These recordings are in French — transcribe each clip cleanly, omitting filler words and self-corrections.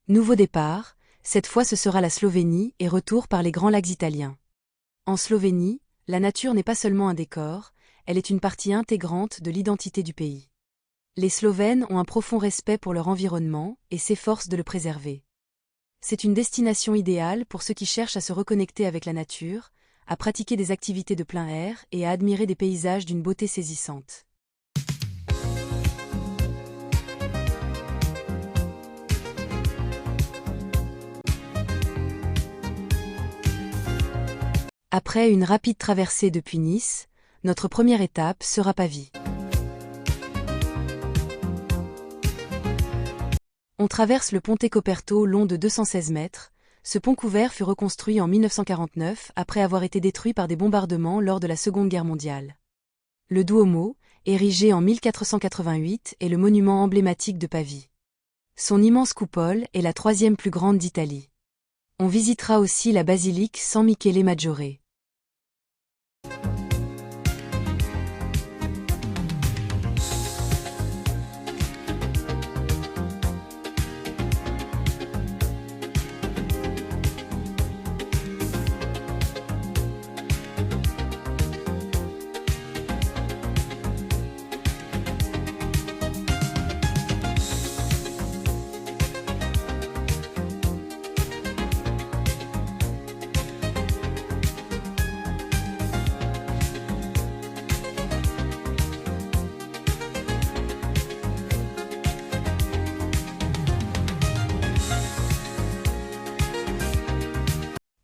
Nouveau départ, cette fois ce sera la Slovénie et retour par les grands lacs italiens. En Slovénie, la nature n'est pas seulement un décor, elle est une partie intégrante de l'identité du pays. Les Slovènes ont un profond respect pour leur environnement et s'efforcent de le préserver. C'est une destination idéale pour ceux qui cherchent à se reconnecter avec la nature, à pratiquer des activités de plein air et à admirer des paysages d'une beauté saisissante. Après une rapide traversée depuis Nice, notre première étape sera Pavie. On traverse le Ponte Coperto long de 216 mètres. Ce pont couvert fut reconstruit en 1949 après avoir été détruit par des bombardements lors de la Seconde Guerre mondiale. Le Duomo, érigé en 1488, est le monument emblématique de Pavie. Son immense coupole est la troisième plus grande d'Italie. On visitera aussi la basilique San Michele Maggiore.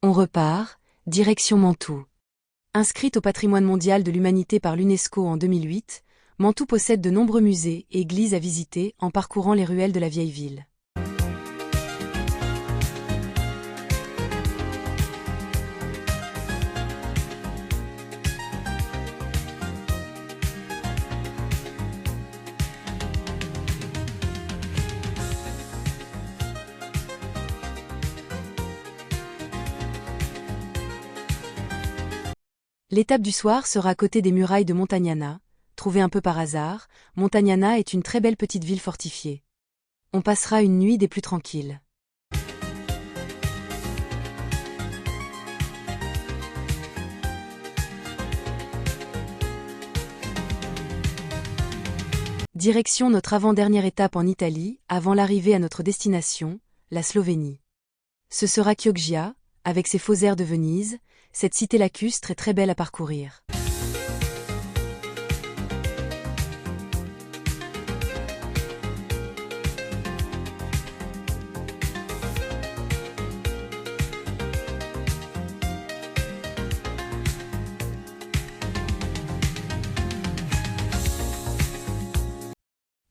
On repart, direction Mantoue. Inscrite au patrimoine mondial de l'humanité par l'UNESCO en 2008, Mantoue possède de nombreux musées et églises à visiter en parcourant les ruelles de la vieille ville. L'étape du soir sera à côté des murailles de Montagnana. Trouvée un peu par hasard, Montagnana est une très belle petite ville fortifiée. On passera une nuit des plus tranquilles. Direction notre avant-dernière étape en Italie, avant l'arrivée à notre destination, la Slovénie. Ce sera Chioggia, avec ses faux airs de Venise, cette cité lacustre est très belle à parcourir.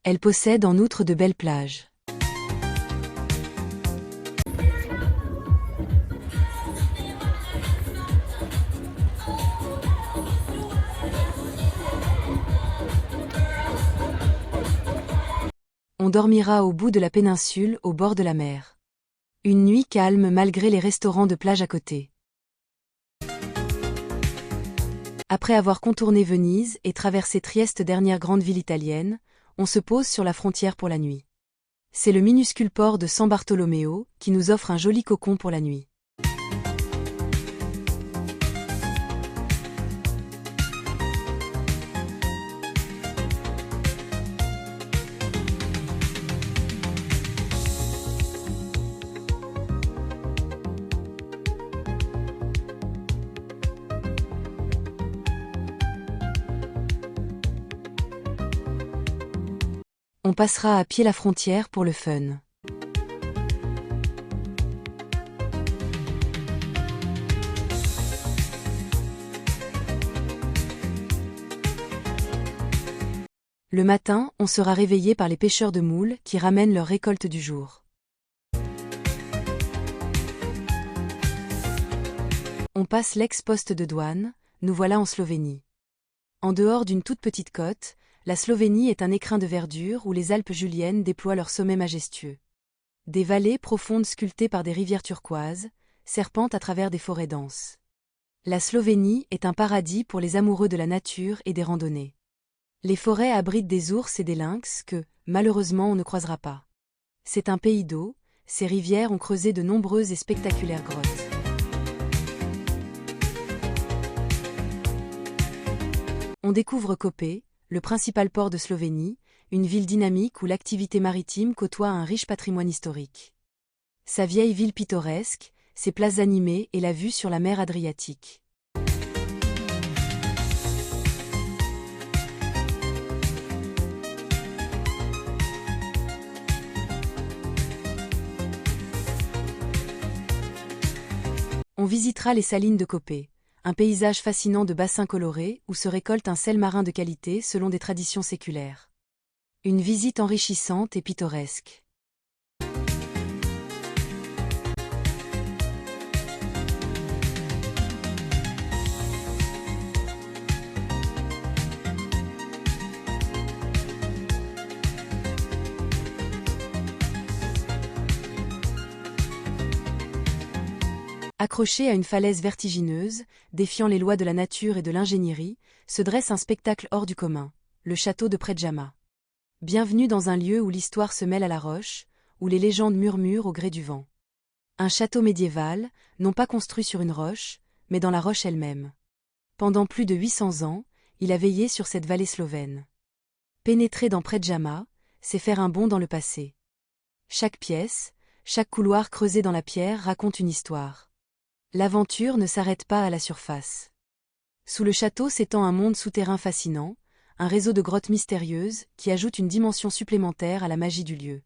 Elle possède en outre de belles plages. On dormira au bout de la péninsule, au bord de la mer. Une nuit calme malgré les restaurants de plage à côté. Après avoir contourné Venise et traversé Trieste, dernière grande ville italienne, on se pose sur la frontière pour la nuit. C'est le minuscule port de San Bartolomeo qui nous offre un joli cocon pour la nuit. On passera à pied la frontière pour le fun. Le matin, on sera réveillé par les pêcheurs de moules qui ramènent leur récolte du jour. On passe l'ex-poste de douane, nous voilà en Slovénie. En dehors d'une toute petite côte, la Slovénie est un écrin de verdure où les Alpes juliennes déploient leurs sommets majestueux. Des vallées profondes sculptées par des rivières turquoises, serpentent à travers des forêts denses. La Slovénie est un paradis pour les amoureux de la nature et des randonnées. Les forêts abritent des ours et des lynx que, malheureusement, on ne croisera pas. C'est un pays d'eau, ces rivières ont creusé de nombreuses et spectaculaires grottes. On découvre Koper, le principal port de Slovénie, une ville dynamique où l'activité maritime côtoie un riche patrimoine historique. Sa vieille ville pittoresque, ses places animées et la vue sur la mer Adriatique. On visitera les salines de Koper, un paysage fascinant de bassins colorés où se récolte un sel marin de qualité selon des traditions séculaires. Une visite enrichissante et pittoresque. Accroché à une falaise vertigineuse, défiant les lois de la nature et de l'ingénierie, se dresse un spectacle hors du commun, le château de Predjama. Bienvenue dans un lieu où l'histoire se mêle à la roche, où les légendes murmurent au gré du vent. Un château médiéval, non pas construit sur une roche, mais dans la roche elle-même. Pendant plus de 800 ans, il a veillé sur cette vallée slovène. Pénétrer dans Predjama, c'est faire un bond dans le passé. Chaque pièce, chaque couloir creusé dans la pierre raconte une histoire. L'aventure ne s'arrête pas à la surface. Sous le château s'étend un monde souterrain fascinant, un réseau de grottes mystérieuses qui ajoute une dimension supplémentaire à la magie du lieu.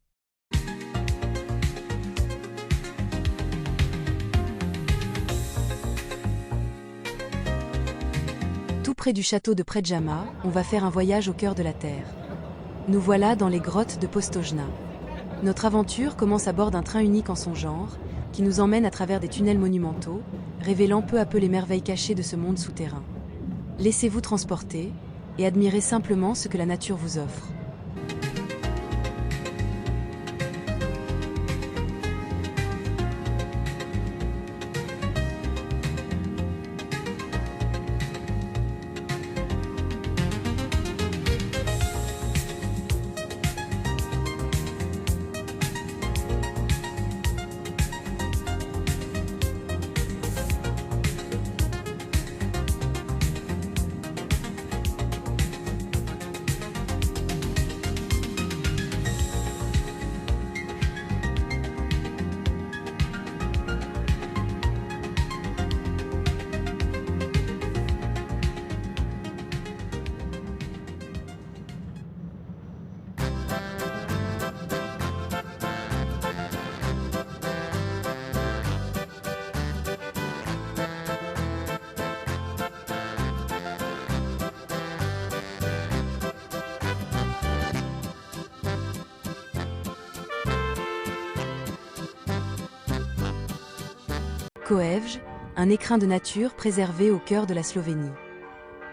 Tout près du château de Predjama, on va faire un voyage au cœur de la Terre. Nous voilà dans les grottes de Postojna. Notre aventure commence à bord d'un train unique en son genre, qui nous emmène à travers des tunnels monumentaux, révélant peu à peu les merveilles cachées de ce monde souterrain. Laissez-vous transporter, et admirez simplement ce que la nature vous offre. Koevj, un écrin de nature préservé au cœur de la Slovénie.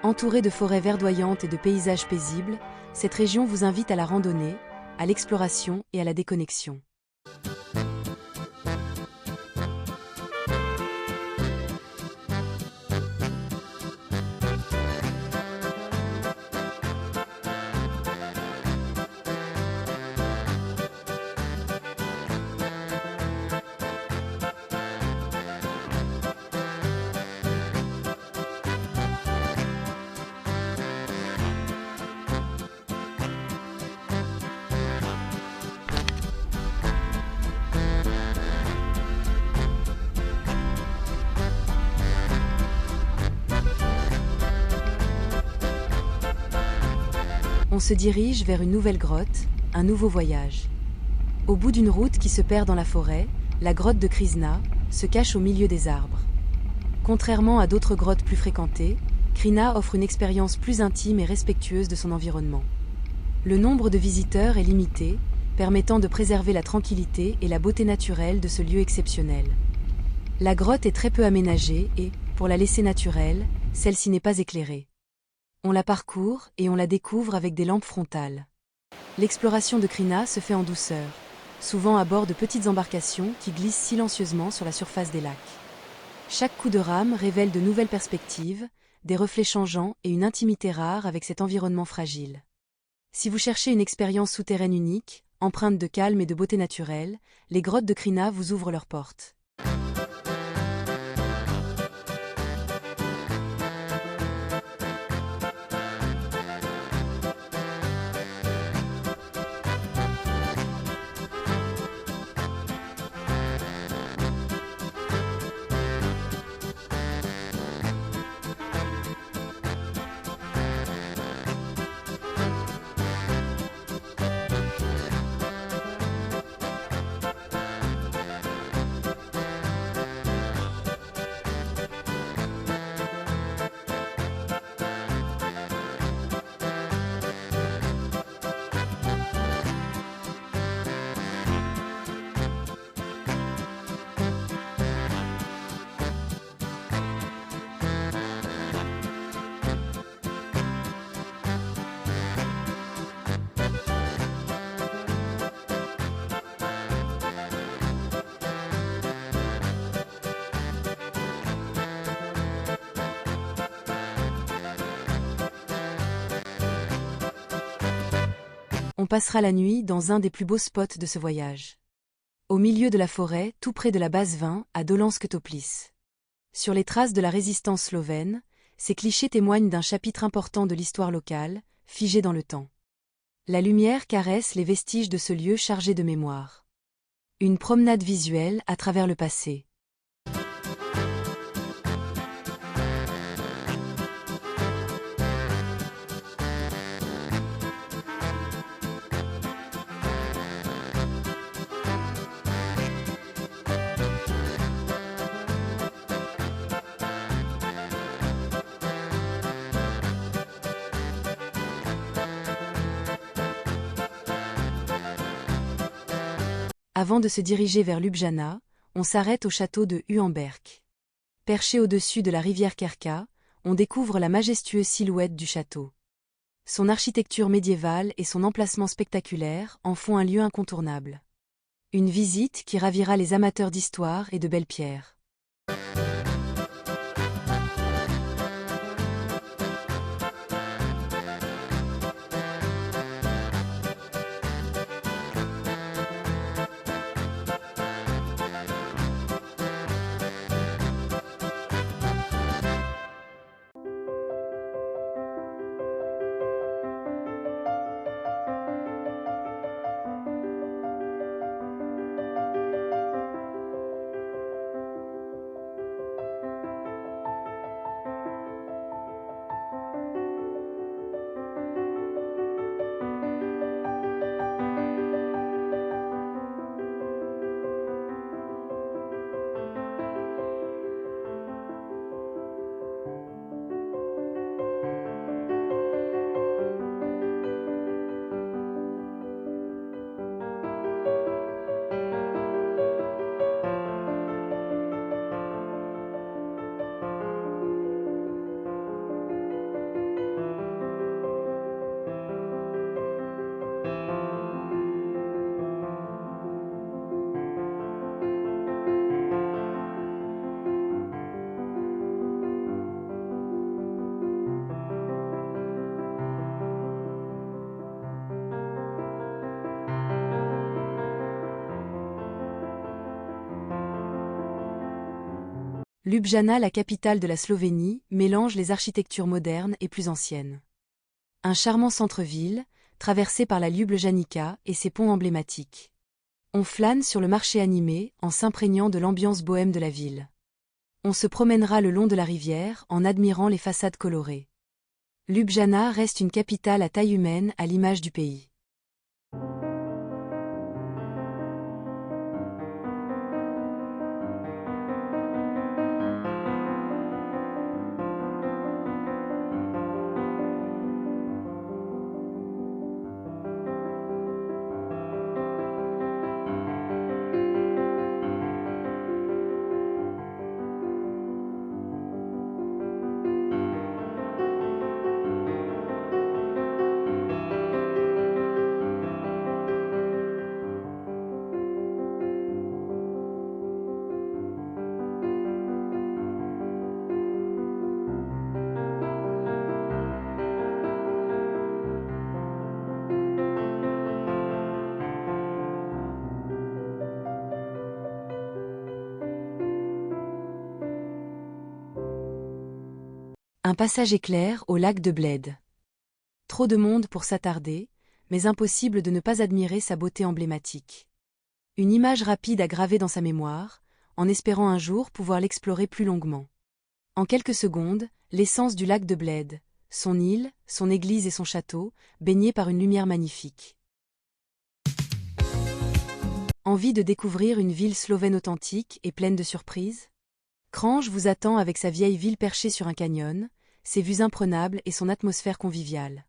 Entourée de forêts verdoyantes et de paysages paisibles, cette région vous invite à la randonnée, à l'exploration et à la déconnexion. On se dirige vers une nouvelle grotte, un nouveau voyage. Au bout d'une route qui se perd dans la forêt, la grotte de Krizna se cache au milieu des arbres. Contrairement à d'autres grottes plus fréquentées, Krina offre une expérience plus intime et respectueuse de son environnement. Le nombre de visiteurs est limité, permettant de préserver la tranquillité et la beauté naturelle de ce lieu exceptionnel. La grotte est très peu aménagée et, pour la laisser naturelle, celle-ci n'est pas éclairée. On la parcourt et on la découvre avec des lampes frontales. L'exploration de Krina se fait en douceur, souvent à bord de petites embarcations qui glissent silencieusement sur la surface des lacs. Chaque coup de rame révèle de nouvelles perspectives, des reflets changeants et une intimité rare avec cet environnement fragile. Si vous cherchez une expérience souterraine unique, Empreintes de calme et de beauté naturelle, les grottes de Krina vous ouvrent leurs portes. On passera la nuit dans un des plus beaux spots de ce voyage. Au milieu de la forêt, tout près de la base 20, à Dolenjske Toplice. Sur les traces de la résistance slovène, ces clichés témoignent d'un chapitre important de l'histoire locale, figé dans le temps. La lumière caresse les vestiges de ce lieu chargé de mémoire. Une promenade visuelle à travers le passé. Avant de se diriger vers Ljubljana, on s'arrête au château de Huamberk. Perché au-dessus de la rivière Kerka, on découvre la majestueuse silhouette du château. Son architecture médiévale et son emplacement spectaculaire en font un lieu incontournable. Une visite qui ravira les amateurs d'histoire et de belles pierres. Ljubljana, la capitale de la Slovénie, mélange les architectures modernes et plus anciennes. Un charmant centre-ville, traversé par la Ljubljanica et ses ponts emblématiques. On flâne sur le marché animé en s'imprégnant de l'ambiance bohème de la ville. On se promènera le long de la rivière en admirant les façades colorées. Ljubljana reste une capitale à taille humaine à l'image du pays. Un passage éclair au lac de Bled. Trop de monde pour s'attarder, mais impossible de ne pas admirer sa beauté emblématique. Une image rapide à graver dans sa mémoire, en espérant un jour pouvoir l'explorer plus longuement. En quelques secondes, l'essence du lac de Bled, son île, son église et son château, baignés par une lumière magnifique. Envie de découvrir une ville slovène authentique et pleine de surprises? Kranj vous attend avec sa vieille ville perchée sur un canyon, ses vues imprenables et son atmosphère conviviale.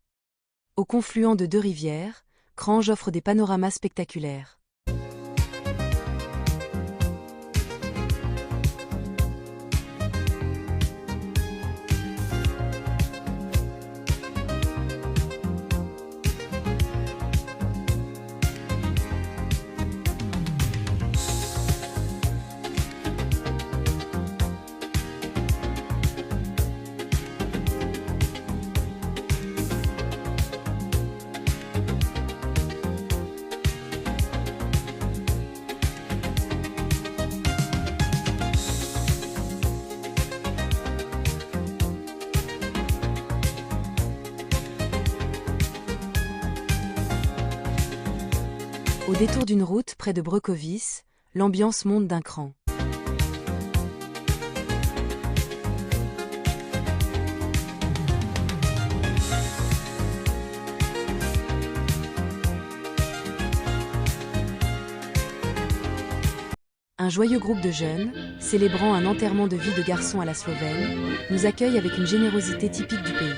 Au confluent de deux rivières, Kranj offre des panoramas spectaculaires. Au détour d'une route près de Brăcoviș, l'ambiance monte d'un cran. Un joyeux groupe de jeunes, célébrant un enterrement de vie de garçon à la Slovène, nous accueille avec une générosité typique du pays.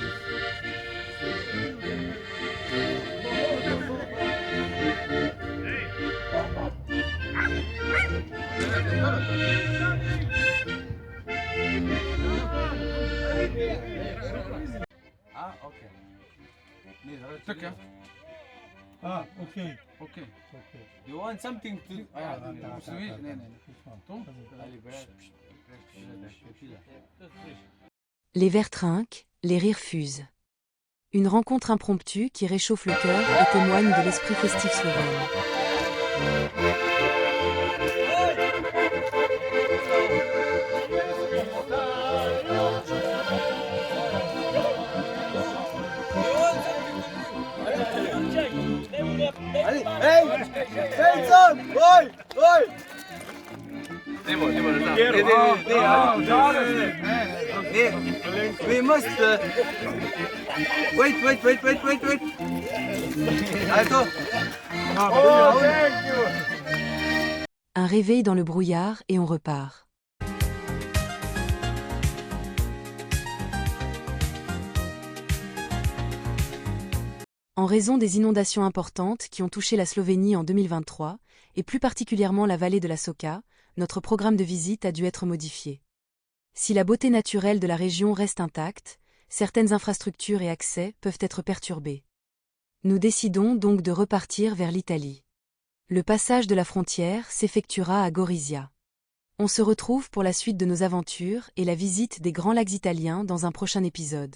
Ah, ok. Okay. Ah, okay. Okay. Okay. You want something to... Les verres trinquent, les rires fusent. Une rencontre impromptue qui réchauffe le cœur et témoigne de l'esprit festif slovène. Allez, hey! Svensson! Oi! Oi! We must... Wait. Alto! Oh, thank you! Un réveil dans le brouillard et on repart. En raison des inondations importantes qui ont touché la Slovénie en 2023, et plus particulièrement la vallée de la Soča, notre programme de visite a dû être modifié. Si la beauté naturelle de la région reste intacte, certaines infrastructures et accès peuvent être perturbés. Nous décidons donc de repartir vers l'Italie. Le passage de la frontière s'effectuera à Gorizia. On se retrouve pour la suite de nos aventures et la visite des grands lacs italiens dans un prochain épisode.